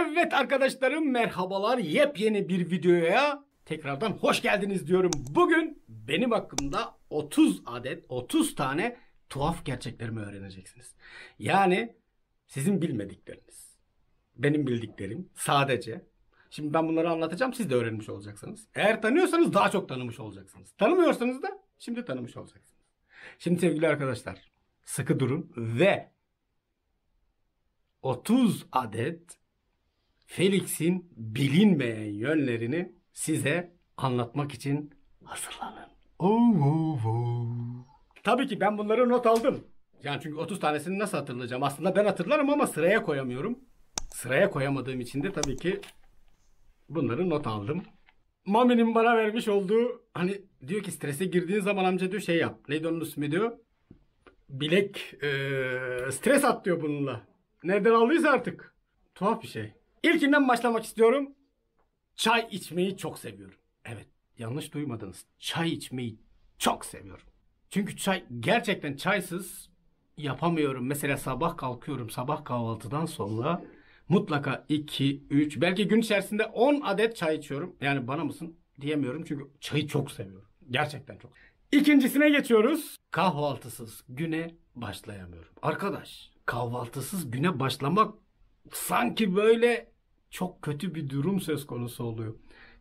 Evet arkadaşlarım, merhabalar. Yepyeni bir videoya tekrardan hoş geldiniz diyorum. Bugün benim hakkımda 30 tane tuhaf gerçeklerimi öğreneceksiniz. Yani sizin bilmedikleriniz, benim bildiklerim sadece. Şimdi ben bunları anlatacağım, siz de öğrenmiş olacaksınız. Eğer tanıyorsanız daha çok tanımış olacaksınız. Tanımıyorsanız da şimdi tanımış olacaksınız. Şimdi sevgili arkadaşlar, sıkı durun ve 30 adet Felix'in bilinmeyen yönlerini size anlatmak için hazırlanın. Tabii ki ben bunları not aldım. Yani çünkü 30 tanesini nasıl hatırlayacağım? Aslında ben hatırlarım ama sıraya koyamıyorum. Sıraya koyamadığım için de tabii ki bunları not aldım. Mami'nin bana vermiş olduğu, hani diyor ki strese girdiğin zaman amca diyor şey yap. Neydi onun ismi diyor. Bilek stres at diyor bununla. Nereden aldıysa artık. Tuhaf bir şey. İlkinden başlamak istiyorum. Çay içmeyi çok seviyorum. Evet, yanlış duymadınız. Çay içmeyi çok seviyorum. Çünkü çay, gerçekten çaysız yapamıyorum. Mesela sabah kalkıyorum, sabah kahvaltıdan sonra mutlaka 2, 3, belki gün içerisinde 10 adet çay içiyorum. Yani bana mısın diyemiyorum çünkü çayı çok seviyorum. Gerçekten çok. İkincisine geçiyoruz. Kahvaltısız güne başlayamıyorum. Arkadaş, kahvaltısız güne başlamak sanki böyle çok kötü bir durum söz konusu oluyor.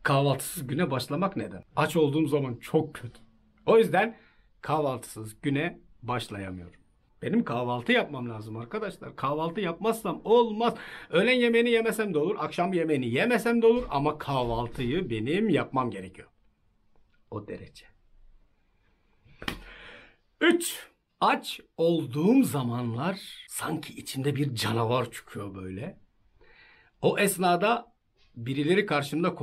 Kahvaltısız güne başlamak neden? Aç olduğum zaman çok kötü. O yüzden kahvaltısız güne başlayamıyorum. Benim kahvaltı yapmam lazım arkadaşlar. Kahvaltı yapmazsam olmaz. Öğlen yemeğini yemesem de olur, akşam yemeğini yemesem de olur ama kahvaltıyı benim yapmam gerekiyor. O derece. 3. Aç olduğum zamanlar sanki içimde bir canavar çıkıyor böyle. O esnada birileri karşımda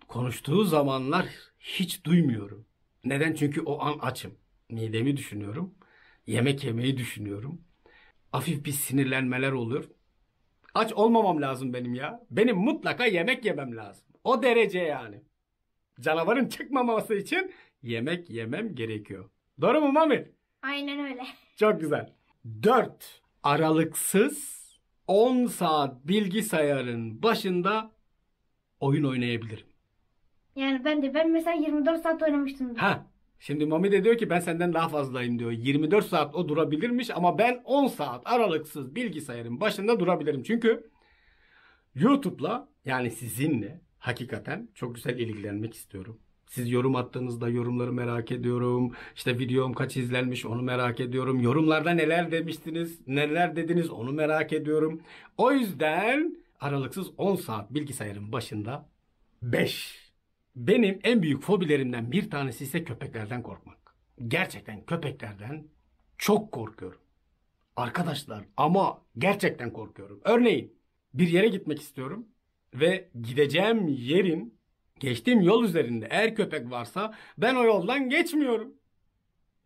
konuştuğu zamanlar hiç duymuyorum. Neden? Çünkü o an açım. Midemi düşünüyorum. Yemek yemeyi düşünüyorum. Hafif bir sinirlenmeler oluyor. Aç olmamam lazım benim ya. Benim mutlaka yemek yemem lazım. O derece yani. Canavarın çıkmaması için yemek yemem gerekiyor. Doğru mu Mami? Aynen öyle. Çok güzel. 4. Aralıksız 10 saat bilgisayarın başında oyun oynayabilirim. Yani ben mesela 24 saat oynamıştım. Şimdi Mami de diyor ki ben senden daha fazlayım diyor. 24 saat o durabilirmiş ama ben 10 saat aralıksız bilgisayarın başında durabilirim. Çünkü YouTube'la, yani sizinle hakikaten çok güzel ilgilenmek istiyorum. Siz yorum attığınızda yorumları merak ediyorum. İşte videom kaç izlenmiş onu merak ediyorum. Yorumlarda neler demiştiniz, neler dediniz onu merak ediyorum. O yüzden aralıksız 10 saat bilgisayarın başında. 5. Benim en büyük fobilerimden bir tanesi ise köpeklerden korkmak. Gerçekten köpeklerden çok korkuyorum. Arkadaşlar, ama gerçekten korkuyorum. Örneğin bir yere gitmek istiyorum ve gideceğim yerin, geçtiğim yol üzerinde eğer köpek varsa ben o yoldan geçmiyorum.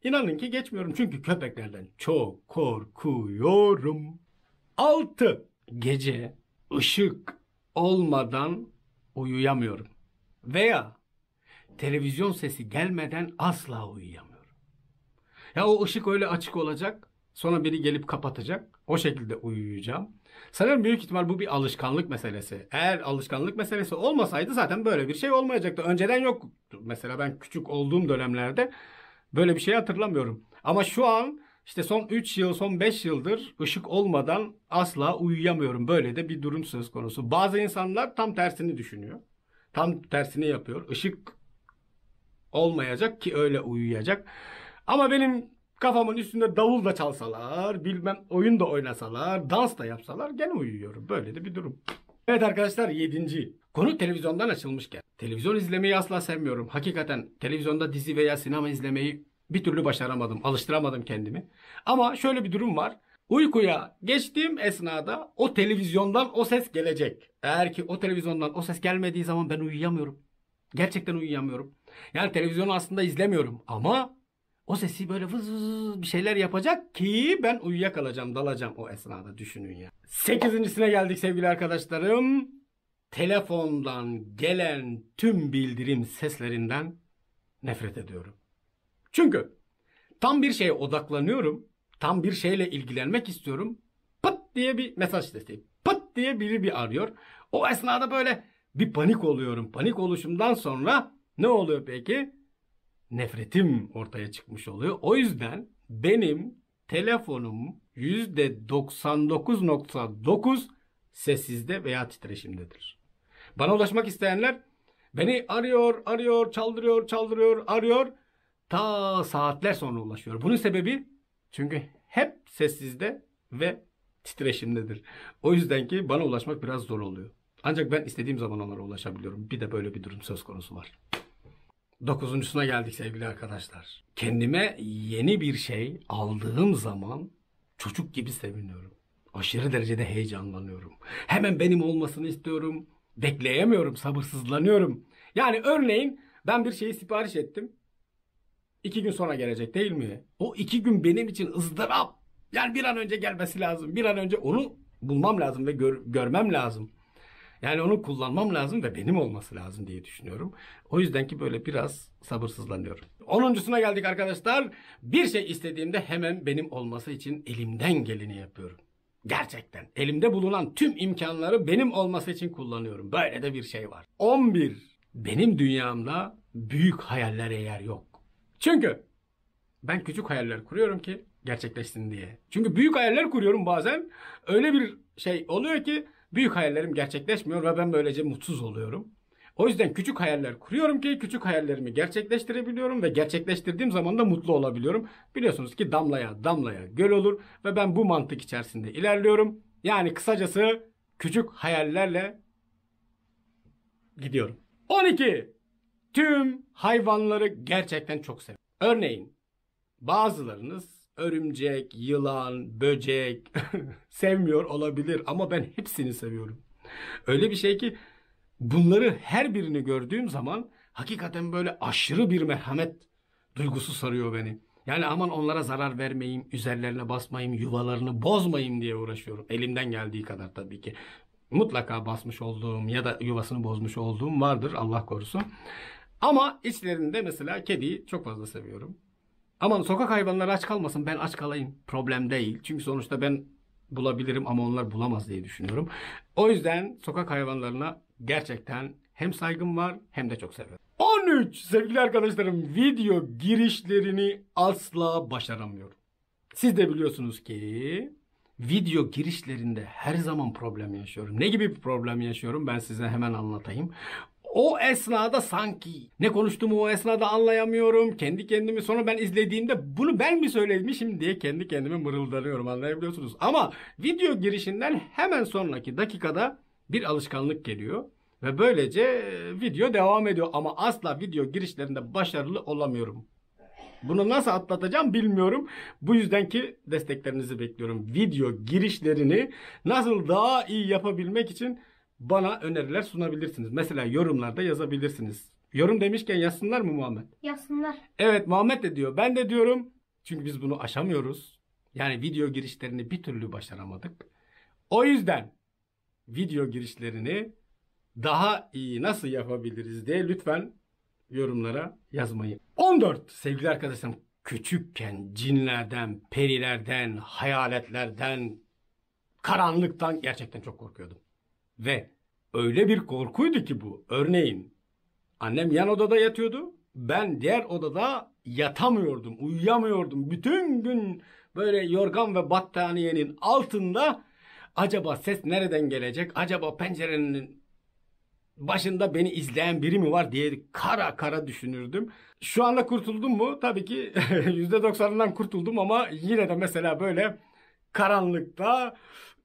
İnanın ki geçmiyorum çünkü köpeklerden çok korkuyorum. 6. Gece ışık olmadan uyuyamıyorum. Veya televizyon sesi gelmeden asla uyuyamıyorum. Ya o ışık öyle açık olacak, sonra biri gelip kapatacak, o şekilde uyuyacağım. Sanırım büyük ihtimal bu bir alışkanlık meselesi. Eğer alışkanlık meselesi olmasaydı zaten böyle bir şey olmayacaktı. Önceden yoktu. Mesela ben küçük olduğum dönemlerde böyle bir şey hatırlamıyorum. Ama şu an işte son 3 yıl, son 5 yıldır ışık olmadan asla uyuyamıyorum. Böyle de bir durum söz konusu. Bazı insanlar tam tersini düşünüyor. Tam tersini yapıyor. Işık olmayacak ki öyle uyuyacak. Ama benim kafamın üstünde davul da çalsalar, bilmem oyun da oynasalar, dans da yapsalar gene uyuyorum. Böyle de bir durum. Evet arkadaşlar, 7. Konu televizyondan açılmışken. Televizyon izlemeyi asla sevmiyorum. Hakikaten televizyonda dizi veya sinema izlemeyi bir türlü başaramadım. Alıştıramadım kendimi. Ama şöyle bir durum var. Uykuya geçtiğim esnada o televizyondan o ses gelecek. Eğer ki o televizyondan o ses gelmediği zaman ben uyuyamıyorum. Gerçekten uyuyamıyorum. Yani televizyonu aslında izlemiyorum ama o sesi böyle vız vız bir şeyler yapacak ki ben uyuyakalacağım, dalacağım o esnada, düşünün ya. 8.sine geldik sevgili arkadaşlarım. Telefondan gelen tüm bildirim seslerinden nefret ediyorum. Çünkü tam bir şeye odaklanıyorum, tam bir şeyle ilgilenmek istiyorum. Pıt diye bir mesaj sesi, pıt diye biri bir arıyor. O esnada böyle bir panik oluyorum. Panik oluşumdan sonra ne oluyor peki? Nefretim ortaya çıkmış oluyor. O yüzden benim telefonum %99.9 sessizde veya titreşimdedir. Bana ulaşmak isteyenler beni arıyor, çaldırıyor, arıyor. Ta saatler sonra ulaşıyor. Bunun sebebi çünkü hep sessizde ve titreşimdedir. O yüzden ki bana ulaşmak biraz zor oluyor. Ancak ben istediğim zaman onlara ulaşabiliyorum. Bir de böyle bir durum söz konusu var. 9.suna geldik sevgili arkadaşlar. Kendime yeni bir şey aldığım zaman çocuk gibi seviniyorum. Aşırı derecede heyecanlanıyorum. Hemen benim olmasını istiyorum. Bekleyemiyorum, sabırsızlanıyorum. Yani örneğin ben bir şeyi sipariş ettim. 2 gün sonra gelecek değil mi? O 2 gün benim için ızdırap. Yani bir an önce gelmesi lazım. Bir an önce onu bulmam lazım ve görmem lazım. Yani onu kullanmam lazım ve benim olması lazım diye düşünüyorum. O yüzden ki böyle biraz sabırsızlanıyorum. 10.suna geldik arkadaşlar. Bir şey istediğimde hemen benim olması için elimden geleni yapıyorum. Gerçekten elimde bulunan tüm imkanları benim olması için kullanıyorum. Böyle de bir şey var. 11. Benim dünyamda büyük hayallere yer yok. Çünkü ben küçük hayaller kuruyorum ki gerçekleşsin diye. Çünkü büyük hayaller kuruyorum bazen. Öyle bir şey oluyor ki büyük hayallerim gerçekleşmiyor ve ben böylece mutsuz oluyorum. O yüzden küçük hayaller kuruyorum ki küçük hayallerimi gerçekleştirebiliyorum ve gerçekleştirdiğim zaman da mutlu olabiliyorum. Biliyorsunuz ki damlaya damlaya göl olur ve ben bu mantık içerisinde ilerliyorum. Yani kısacası küçük hayallerle gidiyorum. 12. Tüm hayvanları gerçekten çok seviyorum. Örneğin bazılarınız örümcek, yılan, böcek sevmiyor olabilir ama ben hepsini seviyorum. Öyle bir şey ki bunları her birini gördüğüm zaman hakikaten böyle aşırı bir merhamet duygusu sarıyor beni. Yani aman onlara zarar vermeyeyim, üzerlerine basmayayım, yuvalarını bozmayayım diye uğraşıyorum. Elimden geldiği kadar tabii ki. Mutlaka basmış olduğum ya da yuvasını bozmuş olduğum vardır, Allah korusun. Ama içlerinde mesela kediyi çok fazla seviyorum. Aman sokak hayvanları aç kalmasın, ben aç kalayım, problem değil. Çünkü sonuçta ben bulabilirim ama onlar bulamaz diye düşünüyorum. O yüzden sokak hayvanlarına gerçekten hem saygım var hem de çok seviyorum. 13. Sevgili arkadaşlarım, video girişlerini asla başaramıyorum. Siz de biliyorsunuz ki video girişlerinde her zaman problem yaşıyorum. Ne gibi bir problem yaşıyorum ben size hemen anlatayım. O esnada sanki ne konuştuğumu o esnada anlayamıyorum. Kendi kendimi sonra ben izlediğimde bunu ben mi söylemişim diye kendi kendime mırıldanıyorum, anlayabiliyorsunuz. Ama video girişinden hemen sonraki dakikada bir alışkanlık geliyor. Ve böylece video devam ediyor. Ama asla video girişlerinde başarılı olamıyorum. Bunu nasıl atlatacağım bilmiyorum. Bu yüzden ki desteklerinizi bekliyorum. Video girişlerini nasıl daha iyi yapabilmek için bana öneriler sunabilirsiniz. Mesela yorumlarda yazabilirsiniz. Yorum demişken yazsınlar mı Muhammed? Yazsınlar. Evet, Muhammed de diyor. Ben de diyorum. Çünkü biz bunu aşamıyoruz. Yani video girişlerini bir türlü başaramadık. O yüzden video girişlerini daha iyi nasıl yapabiliriz diye lütfen yorumlara yazmayı. 14. Sevgili arkadaşlarım, küçükken cinlerden, perilerden, hayaletlerden, karanlıktan gerçekten çok korkuyordum. Ve öyle bir korkuydu ki bu. Örneğin annem yan odada yatıyordu. Ben diğer odada yatamıyordum, uyuyamıyordum. Bütün gün böyle yorgan ve battaniyenin altında acaba ses nereden gelecek? Acaba pencerenin başında beni izleyen biri mi var diye kara kara düşünürdüm. Şu anda kurtuldum mu? Tabii ki %90'ından kurtuldum ama yine de mesela böyle karanlıkta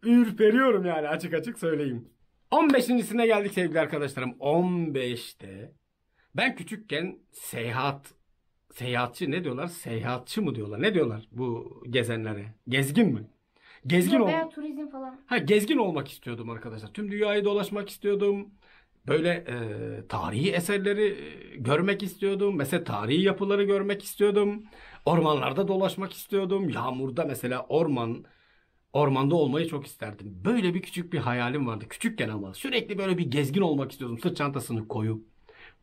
ürperiyorum, yani açık açık söyleyeyim. 15.sine geldik sevgili arkadaşlarım. 15'te ben küçükken seyahatçi ne diyorlar? Seyahatçi mı diyorlar? Ne diyorlar bu gezenlere? Gezgin mi? Gezgin Veya turizm falan. gezgin olmak istiyordum arkadaşlar. Tüm dünyayı dolaşmak istiyordum. Böyle tarihi eserleri görmek istiyordum. Mesela tarihi yapıları görmek istiyordum. Ormanlarda dolaşmak istiyordum. Yağmurda mesela ormanda olmayı çok isterdim. Böyle bir küçük bir hayalim vardı. Küçükken ama sürekli böyle bir gezgin olmak istiyordum. Sırt çantasını koyup,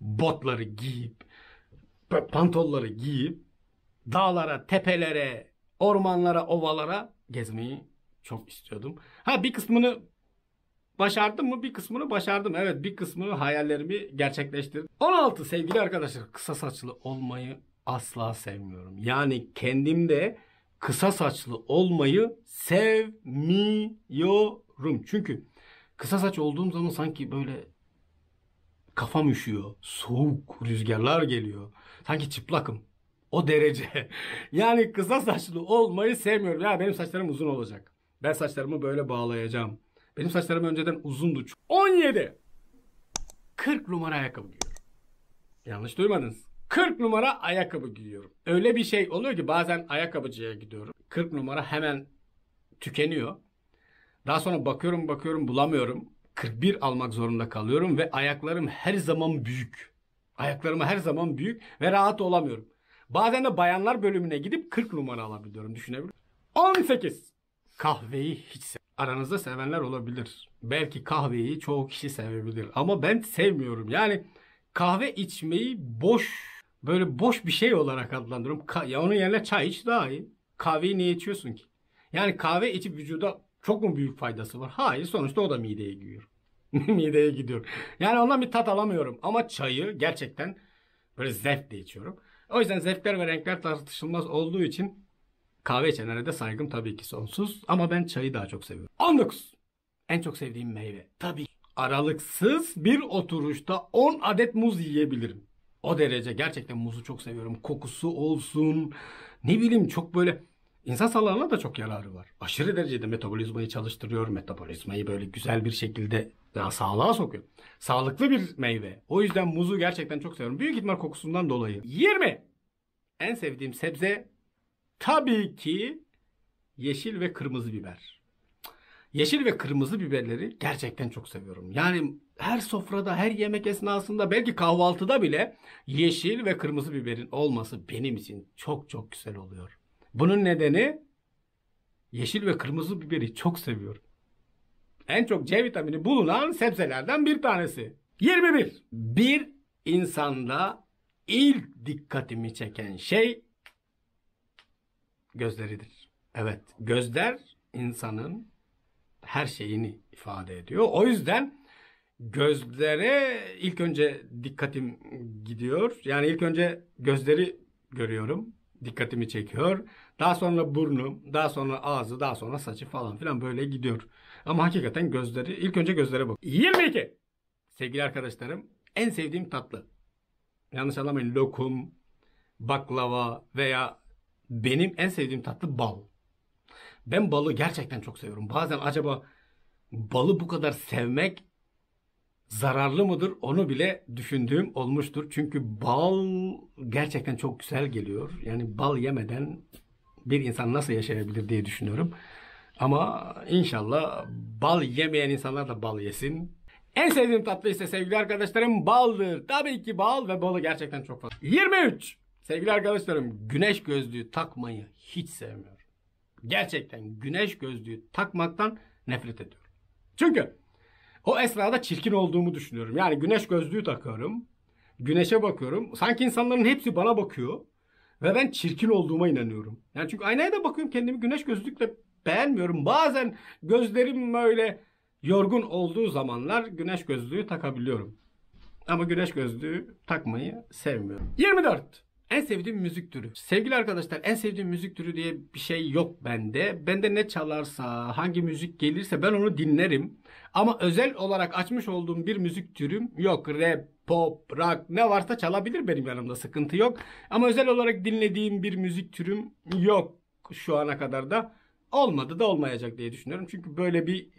botları giyip, pantolları giyip, dağlara, tepelere, ormanlara, ovalara gezmeyi çok istiyordum. Bir kısmını başardım mı? Bir kısmını başardım. Evet, bir kısmını hayallerimi gerçekleştirdim. 16 sevgili arkadaşlar, kısa saçlı olmayı asla sevmiyorum. Yani kendimde kısa saçlı olmayı sevmiyorum. Çünkü kısa saç olduğum zaman sanki böyle kafam üşüyor. Soğuk rüzgarlar geliyor. Sanki çıplakım. O derece. Yani kısa saçlı olmayı sevmiyorum. Ya benim saçlarım uzun olacak. Ben saçlarımı böyle bağlayacağım. Benim saçlarım önceden uzundu. 17. 40 numara ayakkabı giyiyorum. Yanlış duymadınız. 40 numara ayakkabı giyiyorum. Öyle bir şey oluyor ki bazen ayakkabıcıya gidiyorum. 40 numara hemen tükeniyor. Daha sonra bakıyorum bulamıyorum. 41 almak zorunda kalıyorum ve ayaklarım her zaman büyük. Ayaklarım her zaman büyük ve rahat olamıyorum. Bazen de bayanlar bölümüne gidip 40 numara alabiliyorum. Düşünebilir musun? 18. Kahveyi hiç aranızda sevenler olabilir. Belki kahveyi çoğu kişi sevebilir ama ben sevmiyorum. Yani kahve içmeyi böyle boş bir şey olarak adlandırıyorum. Ya onun yerine çay iç daha iyi. Kahveyi niye içiyorsun ki? Yani kahve içip vücuda çok mu büyük faydası var? Hayır, sonuçta o da mideye gidiyor. Mideye gidiyor. Yani ondan bir tat alamıyorum. Ama çayı gerçekten böyle zevkle içiyorum. O yüzden zevkler ve renkler tartışılmaz olduğu için kahve içenlere de saygım tabii ki sonsuz. Ama ben çayı daha çok seviyorum. 19. En çok sevdiğim meyve. Tabii aralıksız bir oturuşta 10 adet muz yiyebilirim. O derece gerçekten muzu çok seviyorum. Kokusu olsun. Ne bileyim, çok böyle insan sağlığına da çok yararı var. Aşırı derecede metabolizmayı çalıştırıyor. Metabolizmayı böyle güzel bir şekilde daha sağlığa sokuyor. Sağlıklı bir meyve. O yüzden muzu gerçekten çok seviyorum. Büyük ihtimal kokusundan dolayı. 20. En sevdiğim sebze tabii ki yeşil ve kırmızı biber. Yeşil ve kırmızı biberleri gerçekten çok seviyorum. Yani her sofrada, her yemek esnasında, belki kahvaltıda bile yeşil ve kırmızı biberin olması benim için çok çok güzel oluyor. Bunun nedeni yeşil ve kırmızı biberi çok seviyorum. En çok C vitamini bulunan sebzelerden bir tanesi. 21. Bir insanda ilk dikkatimi çeken şey gözleridir. Evet, gözler insanın her şeyini ifade ediyor. O yüzden gözlere ilk önce dikkatim gidiyor. Yani ilk önce gözleri görüyorum. Dikkatimi çekiyor. Daha sonra burnu, daha sonra ağzı, daha sonra saçı falan filan böyle gidiyor. Ama hakikaten gözleri, ilk önce gözlere bak. 22. Sevgili arkadaşlarım, en sevdiğim tatlı. Yanlış anlamayın, lokum, baklava veya benim en sevdiğim tatlı bal. Ben balı gerçekten çok seviyorum. Bazen acaba balı bu kadar sevmek zararlı mıdır, onu bile düşündüğüm olmuştur. Çünkü bal gerçekten çok güzel geliyor. Yani bal yemeden bir insan nasıl yaşayabilir diye düşünüyorum. Ama inşallah bal yemeyen insanlar da bal yesin. En sevdiğim tatlı ise sevgili arkadaşlarım baldır. Tabii ki bal ve balı gerçekten çok fazla. 23. Sevgili arkadaşlarım, güneş gözlüğü takmayı hiç sevmiyorum. Gerçekten güneş gözlüğü takmaktan nefret ediyorum. Çünkü o esnada çirkin olduğumu düşünüyorum. Yani güneş gözlüğü takıyorum. Güneşe bakıyorum. Sanki insanların hepsi bana bakıyor. Ve ben çirkin olduğuma inanıyorum. Yani çünkü aynaya da bakıyorum, kendimi güneş gözlükle beğenmiyorum. Bazen gözlerim böyle yorgun olduğu zamanlar güneş gözlüğü takabiliyorum. Ama güneş gözlüğü takmayı sevmiyorum. 24. En sevdiğim müzik türü. Sevgili arkadaşlar, en sevdiğim müzik türü diye bir şey yok bende. Bende ne çalarsa, hangi müzik gelirse ben onu dinlerim. Ama özel olarak açmış olduğum bir müzik türüm yok. Rap, pop, rock ne varsa çalabilir benim yanımda, sıkıntı yok. Ama özel olarak dinlediğim bir müzik türüm yok şu ana kadar da. Olmadı da olmayacak diye düşünüyorum. Çünkü böyle bir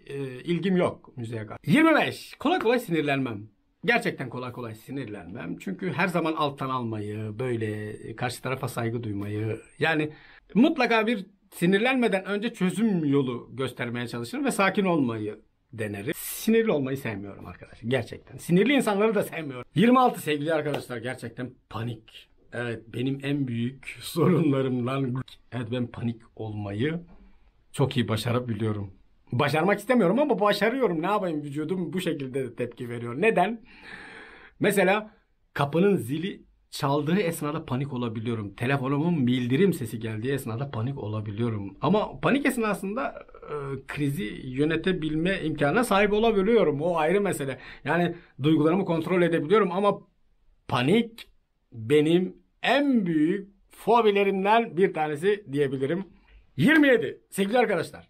ilgim yok müziğe karşı. 25. Kolay kolay sinirlenmem. Gerçekten kolay kolay sinirlenmem. Çünkü her zaman alttan almayı, böyle karşı tarafa saygı duymayı, yani mutlaka bir sinirlenmeden önce çözüm yolu göstermeye çalışırım ve sakin olmayı denerim. Sinirli olmayı sevmiyorum arkadaşlar. Gerçekten. Sinirli insanları da sevmiyorum. 26 sevgili arkadaşlar, gerçekten panik. Evet, benim en büyük sorunlarımdan. Evet, ben panik olmayı çok iyi başarabiliyorum. Başarmak istemiyorum ama başarıyorum. Ne yapayım, vücudum bu şekilde tepki veriyor. Neden? Mesela kapının zili çaldığı esnada panik olabiliyorum. Telefonumun bildirim sesi geldiği esnada panik olabiliyorum. Ama panik esnasında krizi yönetebilme imkanına sahip olabiliyorum. O ayrı mesele. Yani duygularımı kontrol edebiliyorum ama panik benim en büyük fobilerimden bir tanesi diyebilirim. 27. Sevgili arkadaşlar.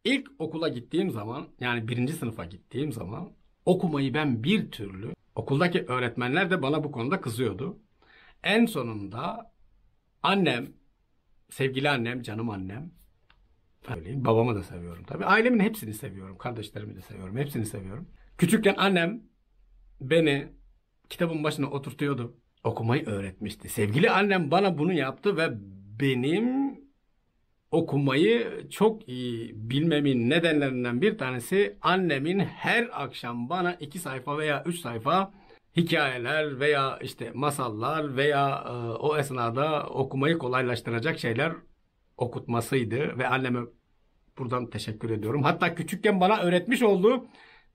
İlk okula gittiğim zaman, yani 1. sınıfa gittiğim zaman okumayı ben bir türlü, okuldaki öğretmenler de bana bu konuda kızıyordu. En sonunda annem, sevgili annem, canım annem, söyleyeyim, babamı da seviyorum tabii. Ailemin hepsini seviyorum, kardeşlerimi de seviyorum, hepsini seviyorum. Küçükken annem beni kitabın başına oturtuyordu, okumayı öğretmişti. Sevgili annem bana bunu yaptı ve benim okumayı çok iyi bilmemin nedenlerinden bir tanesi annemin her akşam bana 2 sayfa veya 3 sayfa hikayeler veya işte masallar veya o esnada okumayı kolaylaştıracak şeyler okutmasıydı ve anneme buradan teşekkür ediyorum. Hatta küçükken bana öğretmiş olduğu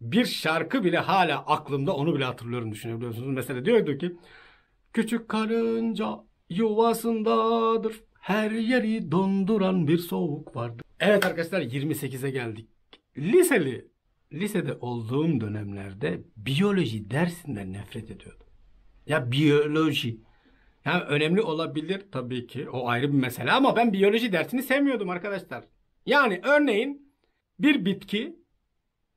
bir şarkı bile hala aklımda, onu bile hatırlıyorum, düşünebiliyorsunuz. Mesela diyordu ki küçük karınca yuvasındadır. Her yeri donduran bir soğuk vardı. Evet arkadaşlar, 28'e geldik. Lisede olduğum dönemlerde biyoloji dersinden nefret ediyordum. Ya biyoloji. Yani önemli olabilir tabii ki. O ayrı bir mesele ama ben biyoloji dersini sevmiyordum arkadaşlar. Yani örneğin bir bitki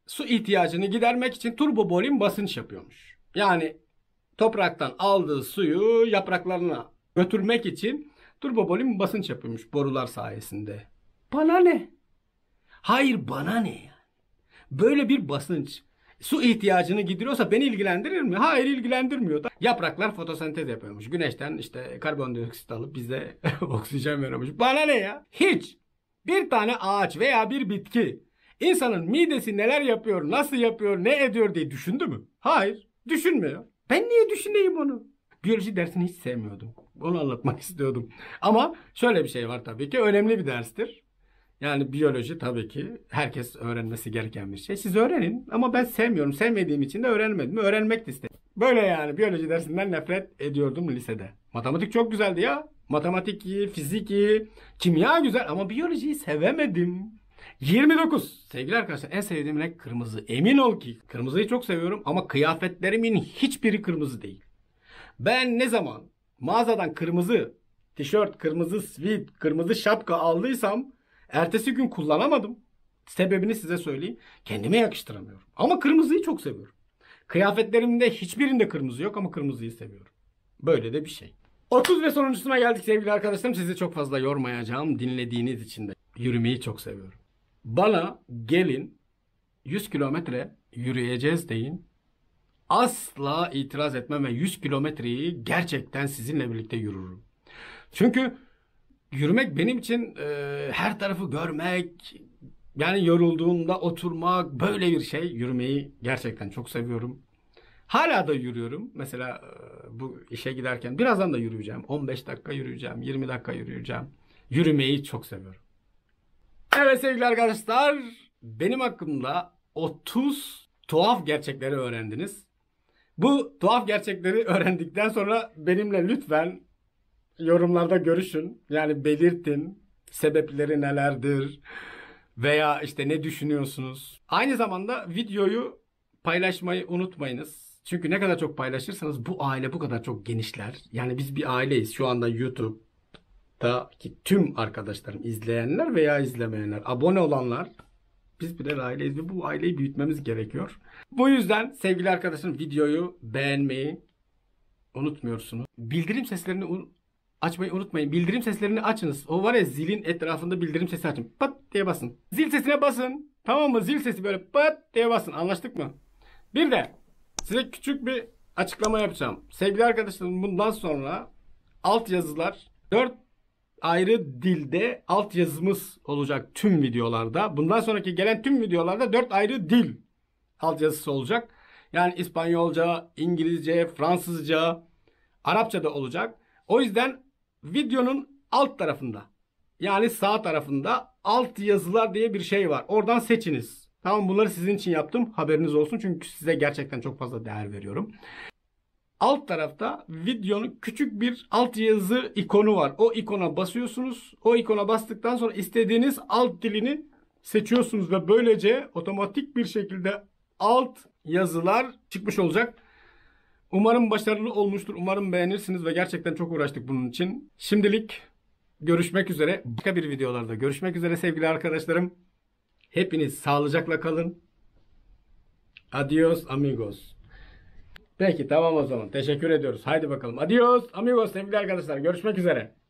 su ihtiyacını gidermek için turbobolin basınç yapıyormuş. Yani topraktan aldığı suyu yapraklarına götürmek için turbobolin basınç yapıyormuş borular sayesinde. Bana ne? Hayır, bana ne yani? Böyle bir basınç su ihtiyacını gideriyorsa beni ilgilendirir mi? Hayır, ilgilendirmiyor da. Yapraklar fotosentez yapıyormuş. Güneşten işte karbondioksit alıp bize oksijen veriyormuş. Bana ne ya? Hiç. Bir tane ağaç veya bir bitki insanın midesi neler yapıyor, nasıl yapıyor, ne ediyor diye düşündü mü? Hayır, düşünmüyor. Ben niye düşüneyim onu? Biyoloji dersini hiç sevmiyordum. Onu anlatmak istiyordum. Ama şöyle bir şey var tabii ki. Önemli bir derstir. Yani biyoloji tabii ki herkes öğrenmesi gereken bir şey. Siz öğrenin ama ben sevmiyorum. Sevmediğim için de öğrenmedim. Öğrenmek de istedim. Böyle yani biyoloji dersinden nefret ediyordum lisede. Matematik çok güzeldi ya. Matematik iyi, fizik iyi, kimya güzel ama biyolojiyi sevemedim. 29. Sevgili arkadaşlar, en sevdiğim renk kırmızı. Emin ol ki kırmızıyı çok seviyorum ama kıyafetlerimin hiçbiri kırmızı değil. Ben ne zaman mağazadan kırmızı tişört, kırmızı sweat, kırmızı şapka aldıysam ertesi gün kullanamadım. Sebebini size söyleyeyim. Kendime yakıştıramıyorum. Ama kırmızıyı çok seviyorum. Kıyafetlerimde hiçbirinde kırmızı yok ama kırmızıyı seviyorum. Böyle de bir şey. 30 ve sonuncusuna geldik sevgili arkadaşlarım. Sizi çok fazla yormayacağım. Dinlediğiniz için de yürümeyi çok seviyorum. Bana gelin 100 kilometre yürüyeceğiz deyin. Asla itiraz etmem ve 100 kilometreyi gerçekten sizinle birlikte yürürüm. Çünkü yürümek benim için her tarafı görmek, yani yorulduğumda oturmak, böyle bir şey. Yürümeyi gerçekten çok seviyorum. Hala da yürüyorum. Mesela bu işe giderken birazdan da yürüyeceğim. 15 dakika yürüyeceğim, 20 dakika yürüyeceğim. Yürümeyi çok seviyorum. Evet sevgili arkadaşlar, benim hakkımda 30 tuhaf gerçekleri öğrendiniz. Bu tuhaf gerçekleri öğrendikten sonra benimle lütfen yorumlarda görüşün. Yani belirtin sebepleri nelerdir veya işte ne düşünüyorsunuz. Aynı zamanda videoyu paylaşmayı unutmayınız. Çünkü ne kadar çok paylaşırsanız bu aile bu kadar çok genişler. Yani biz bir aileyiz. Şu anda YouTube'daki tüm arkadaşlarım, izleyenler veya izlemeyenler, abone olanlar, biz birer aileyiz ve bu aileyi büyütmemiz gerekiyor. Bu yüzden sevgili arkadaşlarım, videoyu beğenmeyi unutmuyorsunuz. Bildirim seslerini açmayı unutmayın. Bildirim seslerini açınız. O var ya, zilin etrafında bildirim sesi açın. Pat diye basın. Zil sesine basın. Tamam mı? Zil sesi böyle pat diye basın. Anlaştık mı? Bir de size küçük bir açıklama yapacağım. Sevgili arkadaşlarım, bundan sonra altyazılar 4 ayrı dilde altyazımız olacak tüm videolarda. Bundan sonraki gelen tüm videolarda 4 ayrı dil altyazısı olacak. Yani İspanyolca, İngilizce, Fransızca, Arapça da olacak. O yüzden videonun alt tarafında, yani sağ tarafında altyazılar diye bir şey var. Oradan seçiniz. Tamam, bunları sizin için yaptım. Haberiniz olsun çünkü size gerçekten çok fazla değer veriyorum. alt tarafta videonun küçük bir altyazı ikonu var. O ikona basıyorsunuz. O ikona bastıktan sonra istediğiniz alt dilini seçiyorsunuz ve böylece otomatik bir şekilde alt yazılar çıkmış olacak. Umarım başarılı olmuştur. Umarım beğenirsiniz ve gerçekten çok uğraştık bunun için. Şimdilik görüşmek üzere. Başka bir videolarda görüşmek üzere sevgili arkadaşlarım. Hepiniz sağlıcakla kalın. Adios amigos. Peki tamam o zaman. Teşekkür ediyoruz. Haydi bakalım. Adios amigos sevgili arkadaşlar. Görüşmek üzere.